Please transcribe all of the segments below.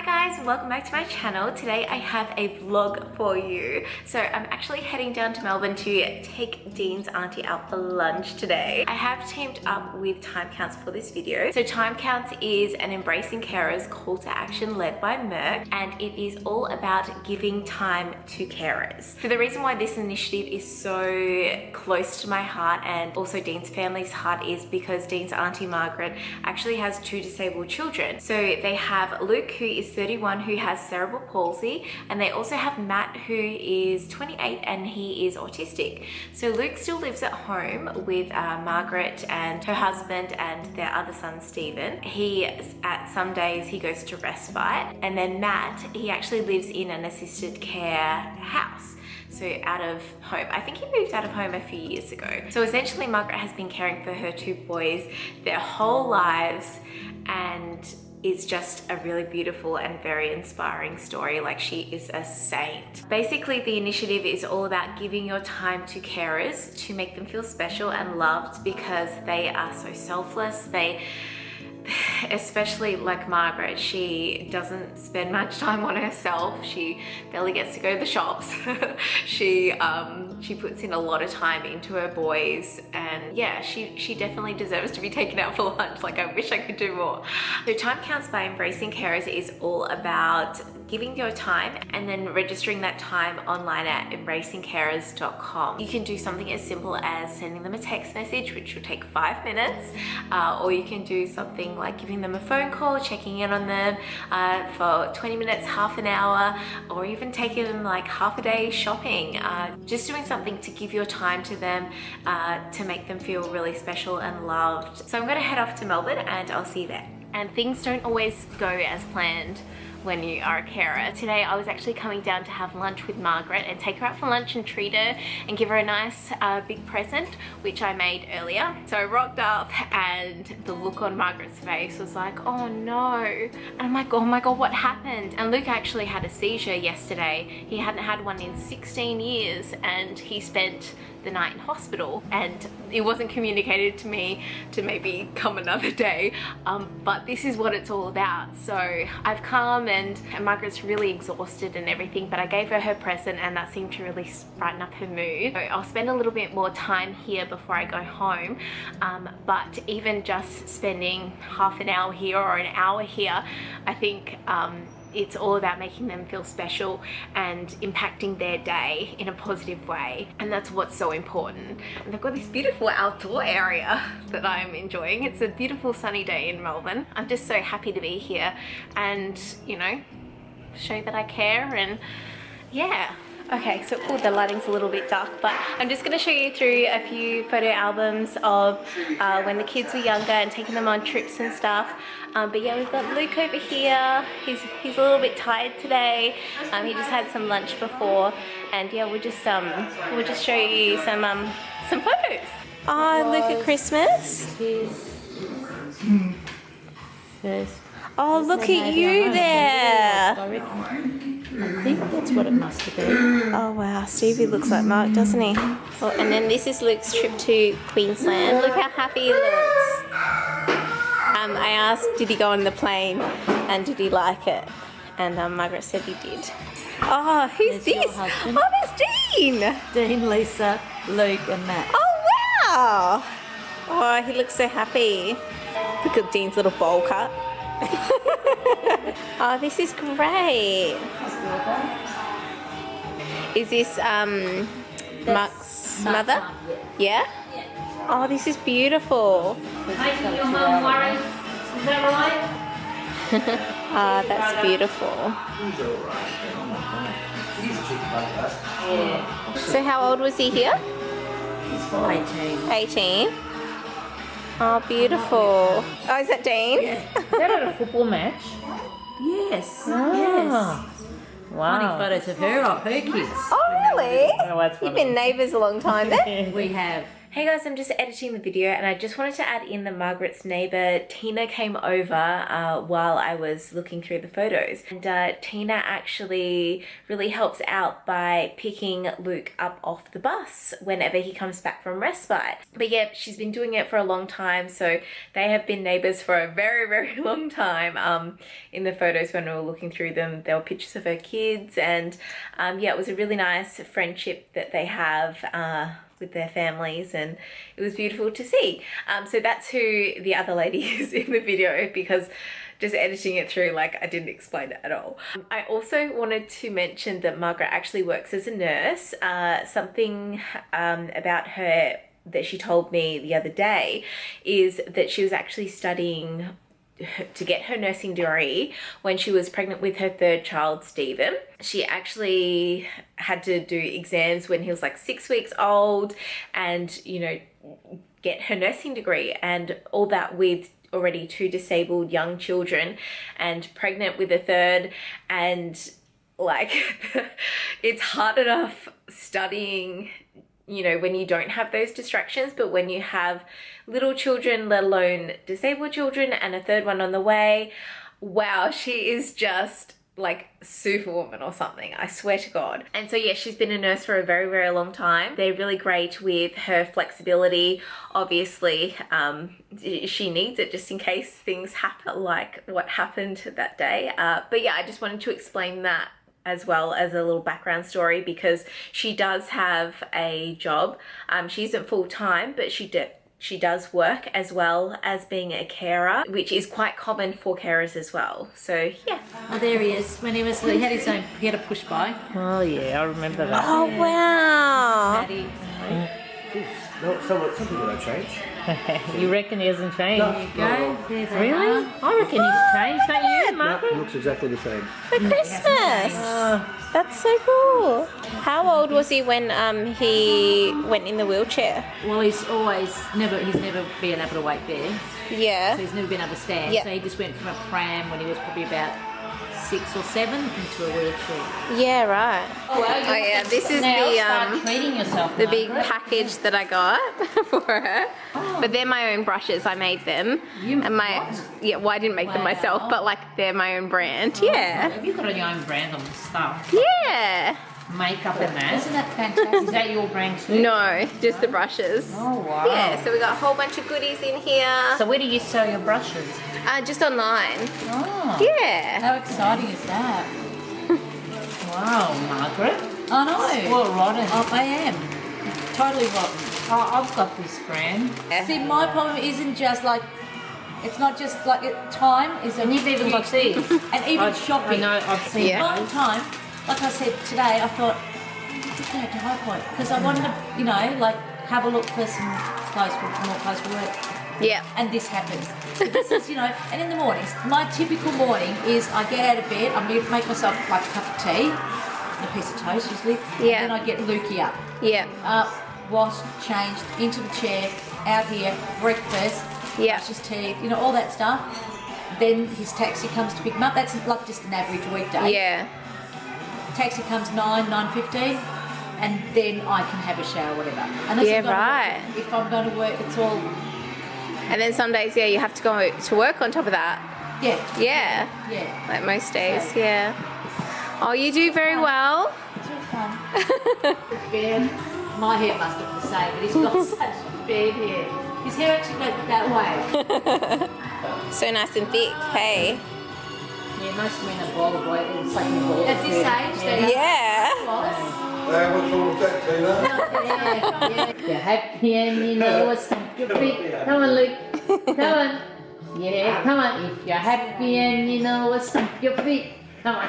Hi guys, welcome back to my channel. Today I have a vlog for you. So I'm actually heading down to Melbourne to take Dean's auntie out for lunch today. I have teamed up with Time Counts for this video. So Time Counts is an Embracing Carers call to action led by Merck, and it is all about giving time to carers. So the reason why this initiative is so close to my heart and also Dean's family's heart is because Dean's auntie Margaret actually has 2 disabled children. So they have Luke, who is 31, who has cerebral palsy, and they also have Matt, who is 28 and he is autistic. So Luke still lives at home with Margaret and her husband and their other son Stephen. At some days he goes to respite, and then Matt, he actually lives in an assisted care house. So out of home. I think he moved out of home a few years ago. So essentially Margaret has been caring for her 2 boys their whole lives, and is just a really beautiful and very inspiring story. Like, she is a saint. Basically, the initiative is all about giving your time to carers to make them feel special and loved, because they are so selfless. Especially like Margaret, she doesn't spend much time on herself. She barely gets to go to the shops. She puts in a lot of time into her boys, and yeah, she definitely deserves to be taken out for lunch. Like, I wish I could do more. So Time Counts by Embracing Carers is all about giving your time and then registering that time online at embracingcarers.com. You can do something as simple as sending them a text message, which will take 5 minutes, or you can do something like giving them a phone call, checking in on them for 20 minutes, half an hour, or even taking them like half a day shopping. Just doing something to give your time to them, to make them feel really special and loved. So I'm gonna head off to Melbourne and I'll see you there. And things don't always go as planned when you are a carer. Today I was actually coming down to have lunch with Margaret and take her out for lunch and treat her and give her a nice big present, which I made earlier. So I rocked up and the look on Margaret's face was like, oh no. And I'm like, oh my god, what happened? And Luke actually had a seizure yesterday. He hadn't had one in 16 years and he spent the night in hospital, and it wasn't communicated to me to maybe come another day, but this is what it's all about. So I've come and Margaret's really exhausted and everything, but I gave her her present and that seemed to really brighten up her mood. So I'll spend a little bit more time here before I go home, but even just spending half an hour here or an hour here, I think it's all about making them feel special and impacting their day in a positive way, and that's what's so important. And they've got this beautiful outdoor area that I'm enjoying. It's a beautiful sunny day in Melbourne. I'm just so happy to be here and, you know, show that I care. And yeah. Okay, so the lighting's a little bit dark, but I'm just going to show you through a few photo albums of when the kids were younger and taking them on trips and stuff. But yeah, we've got Luke over here. He's a little bit tired today. He just had some lunch before, and yeah, we'll just show you some photos. Oh, look at Christmas. Oh, look at you there. I think that's what it must have been. Oh wow, Stevie looks like Mark, doesn't he? Oh, and then this is Luke's trip to Queensland. Look how happy he looks. I asked, did he go on the plane and did he like it? And Margaret said he did. Oh, who's this? Oh, that's Dean! Dean, Lisa, Luke and Matt. Oh wow! Oh, he looks so happy. Look at Dean's little bowl cut. Oh, this is great. Is this Mark's mother? Yeah? Oh, this is beautiful. Making your mum worry, is that right? Ah, that's beautiful. Yeah. So how old was he here? 18. 18? Oh, beautiful. Oh, is that Dean? Is that at a football match? Yes, Ah. yes. Wow. Funny photos of her kids. Oh, really? Oh, that's You've funny. been neighbours a long time then? We have. Hey guys, I'm just editing the video and I just wanted to add in that Margaret's neighbour Tina came over while I was looking through the photos. And Tina actually really helps out by picking Luke up off the bus whenever he comes back from respite. But yeah, she's been doing it for a long time, so they have been neighbours for a very, very long time. In the photos when we were looking through them, there were pictures of her kids, and yeah, it was a really nice friendship that they have with their families, and it was beautiful to see. So that's who the other lady is in the video, because just editing it through, like, I didn't explain it at all. I also wanted to mention that Margaret actually works as a nurse. Something about her that she told me the other day is that she was actually studying to get her nursing degree when she was pregnant with her third child, Stephen. She actually had to do exams when he was like 6 weeks old and, you know, get her nursing degree, and all that with already 2 disabled young children and pregnant with a third. And like, it's hard enough studying, you know, when you don't have those distractions, but when you have little children, let alone disabled children, and a third one on the way, wow, she is just like superwoman or something, I swear to God. And so yeah, she's been a nurse for a very, very long time. They're really great with her flexibility. Obviously, she needs it just in case things happen like what happened that day. But yeah, I just wanted to explain that as well as a little background story, because she does have a job. She isn't full-time, but she does work as well as being a carer, which is quite common for carers as well. So yeah. Oh, there he is. When he had his own, he had a push bike. Oh yeah, I remember that. Oh wow. Maddie. No, some people don't change. You reckon he hasn't changed? There you go. There's Really? Anna. I reckon he's changed, don't you, No, Margaret? it looks exactly the same. For Christmas. That's so cool. How old was he when he went in the wheelchair? Well, he's never been able to wait there. Yeah. So he's never been able to stand. Yeah. So he just went from a pram when he was probably about 6 or 7 into a wheelchair. Yeah, right. Oh, well, Oh yeah, this is now start treating yourself, the big Margaret. package that I got for her. But they're my own brushes. I made them. And yeah, well, I didn't make them myself, but like they're my own brand. Yeah. Have you got your own brand on the stuff? Yeah. Makeup and that? Isn't that fantastic? Is that your brand too? No, just the brushes. Oh wow. Yeah, so we got a whole bunch of goodies in here. So where do you sell your brushes? Just online. Oh. Yeah. How exciting is that? Wow, Margaret. I know. Well, rotten. Oh, I am. Totally rotten. Oh, I've got this brand. See, my problem isn't just like, it's not just like time is a And you've even got huge- these. and even shopping. I know, I've seen Yeah. those. One time, like I said today, I thought, let's go to High Point, because I wanted to, you know, like have a look for some clothes for more clothes for work. Yeah. And this happens. So this is, you know, and in the mornings, my typical morning is I get out of bed, I make myself like a cup of tea, and a piece of toast usually, Yeah. and then I get Lukey up. Yeah. Washed, changed, into the chair, out here, breakfast, Yeah. brush his teeth, you know, all that stuff. Then his taxi comes to pick him up. That's like just an average weekday. Yeah. Taxi comes 9:15, and then I can have a shower, whatever. Unless Yeah, I'm going to right. work. If I'm going to work, it's all, And then some days, yeah, you have to go to work on top of that. yeah, Yeah. yeah. Like most days, yeah. Oh, you do very well. It's all fun. Beard. My hair must look the same, but he's got such big hair. His hair actually goes that way. So nice and thick, hey. Yeah, most men are bald, boy. It's like a bald. At this age, they Yeah. What's wrong with that, Tina? You're happy and you know what's stomp your feet. Come on, Luke. Come on. Yeah, come on. If you're happy and you know what's stomp your feet. Come on. If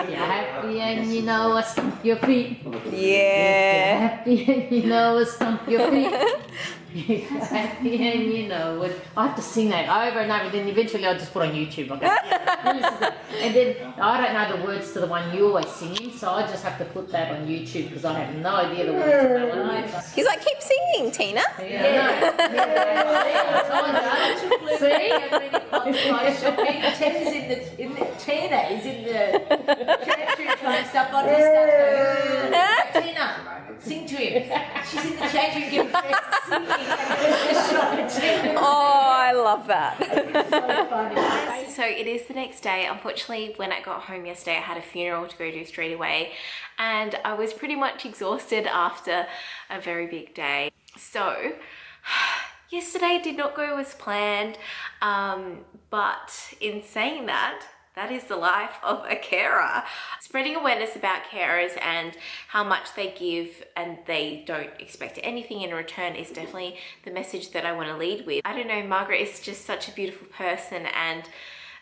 you're happy and you know what's stomp your feet. If Yeah. you're happy and you know what's stomp your feet. If you're happy and you know what. I have to sing that over and over, then eventually I'll just put on YouTube. I go, yeah, this is it. And then I don't know the words to the one you always singing, so I just have to put that on YouTube because I have no idea the words to that one. He's like, keep singing, Tina. Tina is in the cherry tree trying to stuff on his stuff. Tina, sing to him. She's in the changing room getting dressed, singing, and just shot Oh, I love that. so funny. So it is the next day. Unfortunately, when I got home yesterday, I had a funeral to go to straight away, and I was pretty much exhausted after a very big day. So yesterday did not go as planned, but in saying that, that is the life of a carer. Spreading awareness about carers and how much they give and they don't expect anything in return is definitely the message that I want to lead with. I don't know, Margaret is just such a beautiful person, and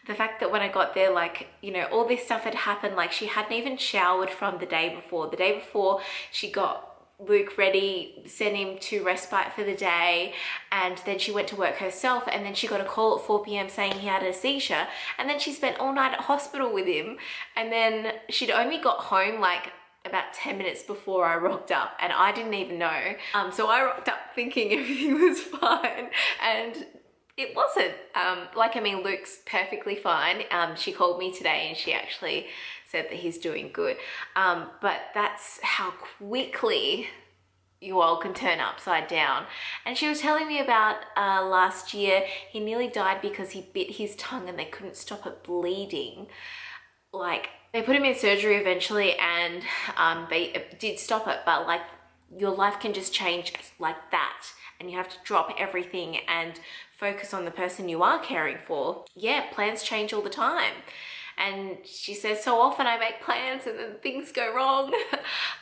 the fact that when I got there, like, you know, all this stuff had happened, like she hadn't even showered from the day before. The day before she got Luke ready, sent him to respite for the day, and then she went to work herself, and then she got a call at 4 p.m. saying he had a seizure, and then she spent all night at hospital with him, and then she'd only got home like about 10 minutes before I rocked up, and I didn't even know. So I rocked up thinking everything was fine, and it wasn't. Like, I mean, Luke's perfectly fine. She called me today and she actually said that he's doing good. But that's how quickly you all can turn upside down. And she was telling me about last year, he nearly died because he bit his tongue and they couldn't stop it bleeding. Like, they put him in surgery eventually, and they did stop it, but like, your life can just change like that, and you have to drop everything and focus on the person you are caring for. Yeah, plans change all the time. And she says, so often I make plans and then things go wrong.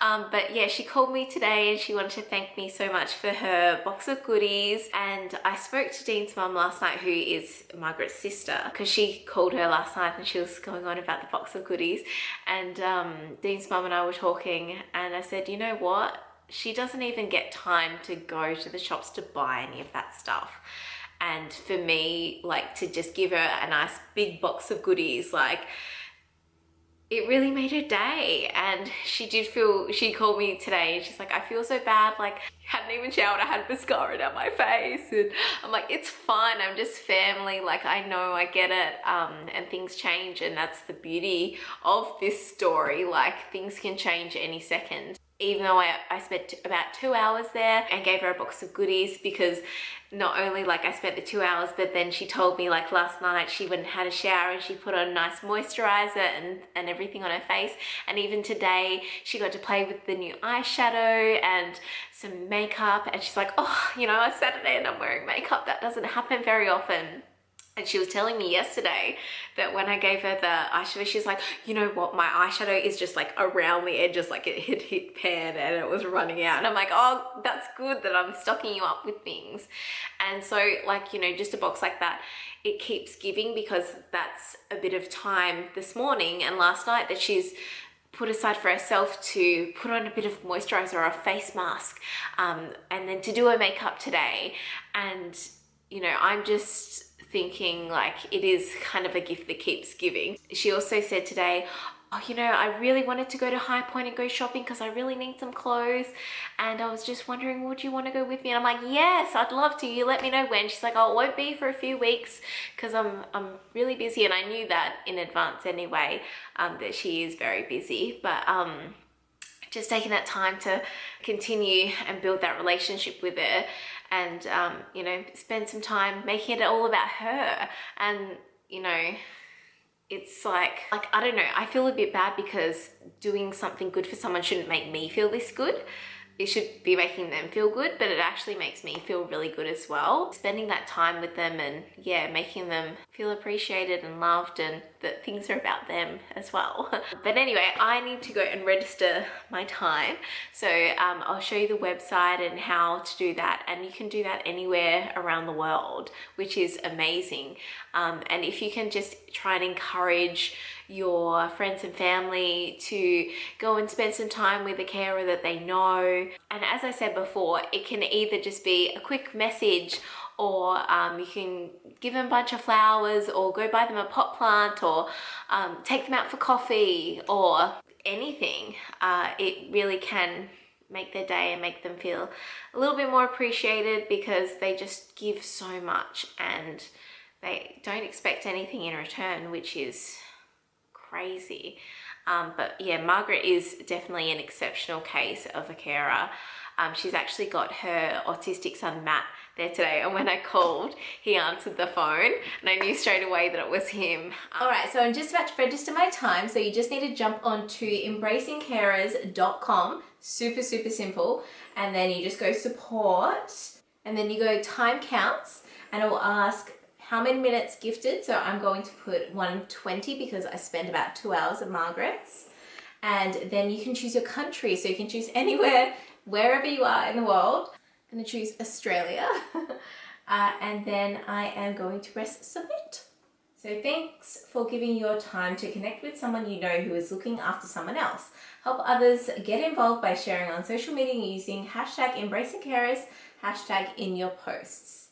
But yeah, she called me today and she wanted to thank me so much for her box of goodies. And I spoke to Dean's mum last night, who is Margaret's sister, because she called her last night and she was going on about the box of goodies. And Dean's mum and I were talking, and I said, you know what? She doesn't even get time to go to the shops to buy any of that stuff. And for me, like, to just give her a nice big box of goodies, like, it really made her day. And she called me today and she's like, I feel so bad, like, hadn't even showered, I had mascara down my face. And I'm like, it's fine, I'm just family, like, I know, I get it. And things change, and that's the beauty of this story. Like, things can change any second. Even though I spent about 2 hours there and gave her a box of goodies, because not only like I spent the 2 hours, but then she told me, like, last night she went and had a shower and she put on a nice moisturizer and everything on her face. And even today she got to play with the new eyeshadow and some makeup, and she's like, oh, you know, it's Saturday and I'm wearing makeup. That doesn't happen very often. And she was telling me yesterday that when I gave her the eyeshadow, she's like, you know what, my eyeshadow is just like around the edges, like it had hit pan and it was running out. And I'm like, oh, that's good that I'm stocking you up with things. And so, like, you know, just a box like that, it keeps giving, because that's a bit of time this morning and last night that she's put aside for herself to put on a bit of moisturizer or a face mask, and then to do her makeup today. And, you know, I'm just thinking, like, it is kind of a gift that keeps giving. She also said today, oh, you know, I really wanted to go to High Point and go shopping because I really need some clothes, and I was just wondering, would you want to go with me? And I'm like, yes, I'd love to. You let me know when. She's like, oh, it won't be for a few weeks because I'm really busy. And I knew that in advance anyway, that she is very busy. But just taking that time to continue and build that relationship with her, and you know, spend some time making it all about her. And, you know, it's like I don't know, I feel a bit bad because doing something good for someone shouldn't make me feel this good. It should be making them feel good, but it actually makes me feel really good as well. Spending that time with them and, yeah, making them feel appreciated and loved, and that things are about them as well. But anyway, I need to go and register my time. So I'll show you the website and how to do that. And you can do that anywhere around the world, which is amazing. And if you can just try and encourage your friends and family to go and spend some time with a carer that they know. And as I said before, it can either just be a quick message, or you can give them a bunch of flowers, or go buy them a pot plant, or take them out for coffee, or anything. It really can make their day and make them feel a little bit more appreciated, because they just give so much and they don't expect anything in return, which is crazy. But yeah, Margaret is definitely an exceptional case of a carer. She's actually got her autistic son Matt there today, and when I called, he answered the phone and I knew straight away that it was him. Alright, so I'm just about to register my time, so you just need to jump onto embracingcarers.com, super simple, and then you just go support, and then you go time counts, and it will ask how many minutes gifted. So I'm going to put 120 because I spend about 2 hours at Margaret's. And then you can choose your country, so you can choose anywhere, wherever you are in the world. I'm going to choose Australia. And then I am going to press submit. So thanks for giving your time to connect with someone you know who is looking after someone else. Help others get involved by sharing on social media using hashtag #EmbracingCarers, hashtag in your posts.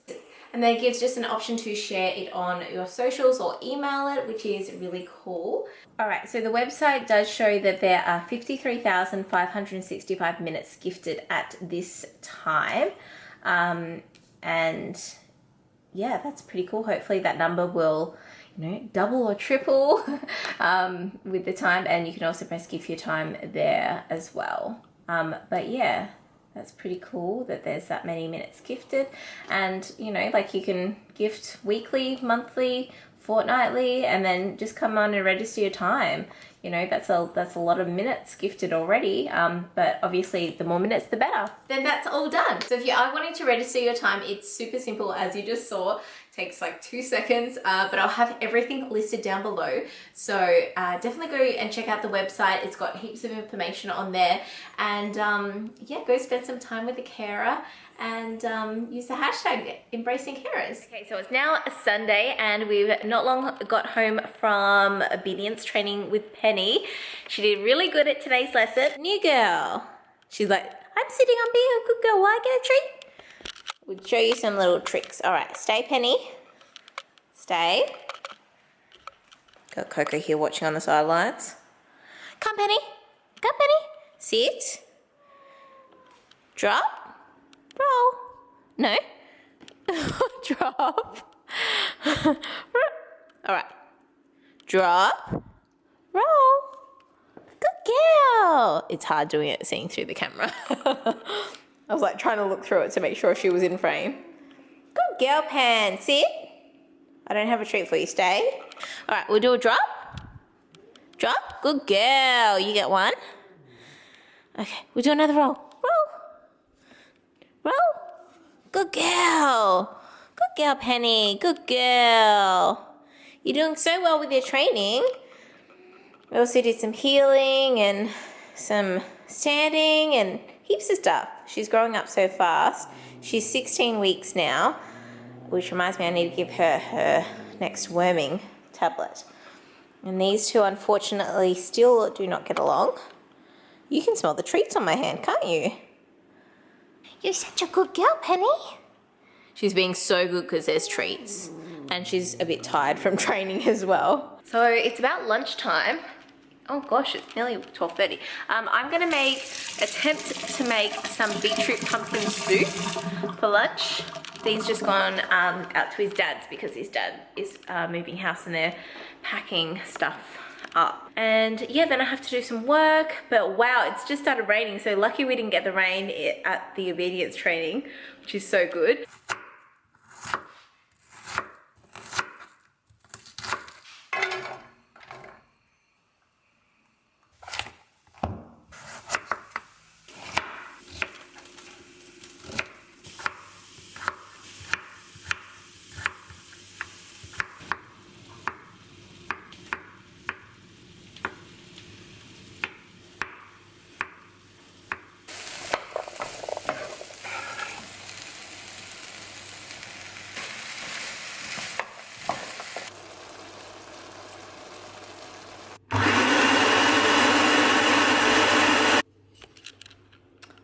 And then it gives just an option to share it on your socials or email it, which is really cool. All right, so the website does show that there are 53,565 minutes gifted at this time. And yeah, that's pretty cool. Hopefully that number will, you know, double or triple with the time. And you can also press give your time there as well. But yeah, that's pretty cool that there's that many minutes gifted. And, you know, like you can gift weekly, monthly, fortnightly, and then just come on and register your time. You know, that's a lot of minutes gifted already, but obviously the more minutes the better. Then that's all done. So if you are wanting to register your time, it's super simple, as you just saw. Takes like 2 seconds, but I'll have everything listed down below. So definitely go and check out the website. It's got heaps of information on there. And yeah, go spend some time with a carer and use the hashtag #EmbracingCarers. Okay, so it's now a Sunday and we've not long got home from obedience training with Penny. She did really good at today's lesson. New girl. She's like, I'm sitting on being a good girl. Will I get a treat? We'll show you some little tricks. All right, stay, Penny. Stay. Got Coco here watching on the sidelines. Come, Penny. Come, Penny. Sit. Drop. Roll. No. Drop. All right. Drop. Roll. Good girl. It's hard doing it seeing through the camera. I was like trying to look through it to make sure she was in frame. Good girl, Pan. Sit. I don't have a treat for you. Stay. All right, we'll do a drop. Drop. Good girl. You get one. Okay, we'll do another roll. Roll. Roll. Good girl. Good girl, Penny. Good girl. You're doing so well with your training. We also did some healing and some standing and heaps of stuff. She's growing up so fast. She's 16 weeks now, which reminds me I need to give her her next worming tablet. And these two unfortunately still do not get along. You can smell the treats on my hand, can't you? You're such a good girl, Penny. She's being so good because there's treats. And she's a bit tired from training as well. So it's about lunchtime. Oh gosh, it's nearly 12:30. I'm gonna attempt to make some beetroot pumpkin soup for lunch. Dean's just gone out to his dad's because his dad is moving house and they're packing stuff up. And yeah, then I have to do some work, but wow, it's just started raining. So lucky we didn't get the rain at the obedience training, which is so good.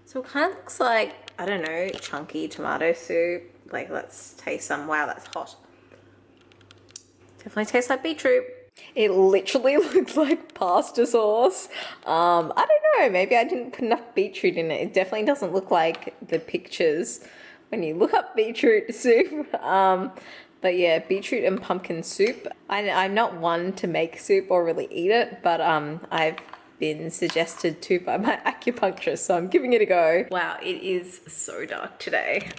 So it kind of looks like, I don't know, chunky tomato soup. Like, let's taste some. Wow, that's hot. Definitely tastes like beetroot. It literally looks like pasta sauce. I don't know, maybe I didn't put enough beetroot in it. It definitely doesn't look like the pictures when you look up beetroot soup. But yeah, beetroot and pumpkin soup. I'm not one to make soup or really eat it, but I've been suggested to by my acupuncturist, so I'm giving it a go. Wow, it is so dark today.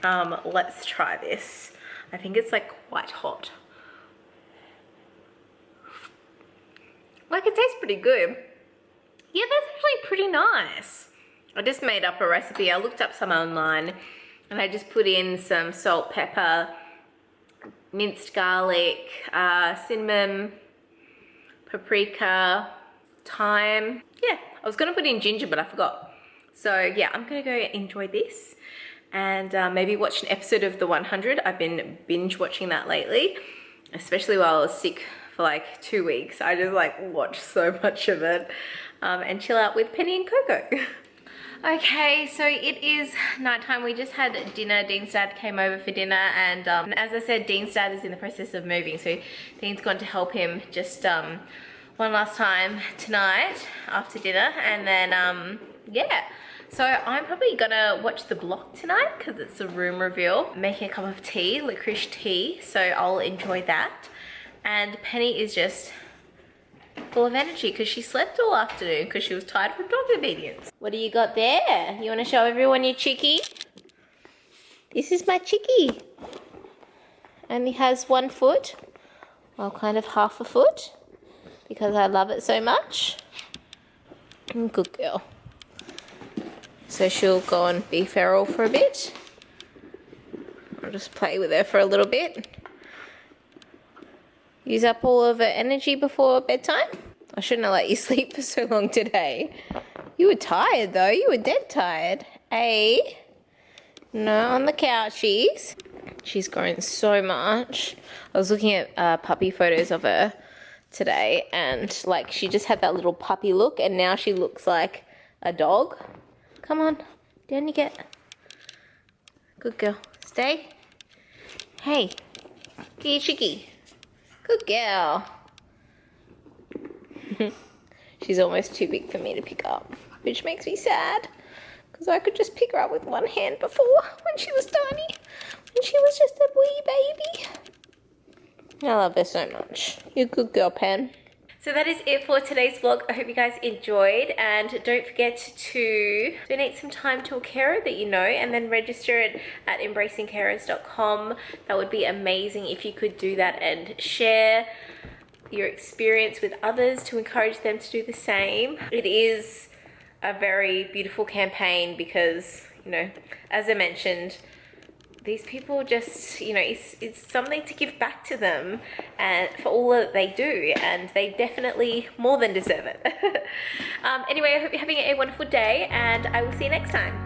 Let's try this. I think it's like quite hot. Like, it tastes pretty good. Yeah, that's actually pretty nice. I just made up a recipe. I looked up some online and I just put in some salt, pepper, minced garlic, cinnamon, paprika, thyme. Yeah, I was gonna put in ginger, but I forgot. So yeah, I'm gonna go enjoy this and maybe watch an episode of The 100. I've been binge watching that lately, especially while I was sick for like 2 weeks. I just like watched so much of it and chill out with Penny and Coco. Okay, so it is nighttime. We just had dinner. Dean's dad came over for dinner, and as I said, Dean's dad is in the process of moving, so Dean's gone to help him just one last time tonight after dinner, and then yeah. So I'm probably gonna watch The Block tonight because it's a room reveal. Making a cup of tea, licorice tea, so I'll enjoy that. And Penny is just full of energy because she slept all afternoon because she was tired from dog obedience. What do you got there? You want to show everyone your chickie? This is my chickie. Only has 1 foot, well, kind of half a foot, because I love it so much. Good girl. So she'll go and be feral for a bit. I'll just play with her for a little bit. Use up all of her energy before bedtime. I shouldn't have let you sleep for so long today. You were tired though, you were dead tired. Eh? No, on the couchies. She's grown so much. I was looking at puppy photos of her today, and like she just had that little puppy look, and now she looks like a dog. Come on, down you get. Good girl. Stay. Hey, get your chickie. Good girl. She's almost too big for me to pick up, which makes me sad because I could just pick her up with one hand before when she was tiny, when she was just a wee baby. I love her so much. You're a good girl, Pen. So that is it for today's vlog. I hope you guys enjoyed, and don't forget to donate some time to a carer that you know and then register it at embracingcarers.com. That would be amazing if you could do that and share your experience with others to encourage them to do the same. It is a very beautiful campaign because, you know, as I mentioned, these people just, you know, it's something to give back to them and for all that they do, and they definitely more than deserve it. Anyway, I hope you're having a wonderful day, and I will see you next time.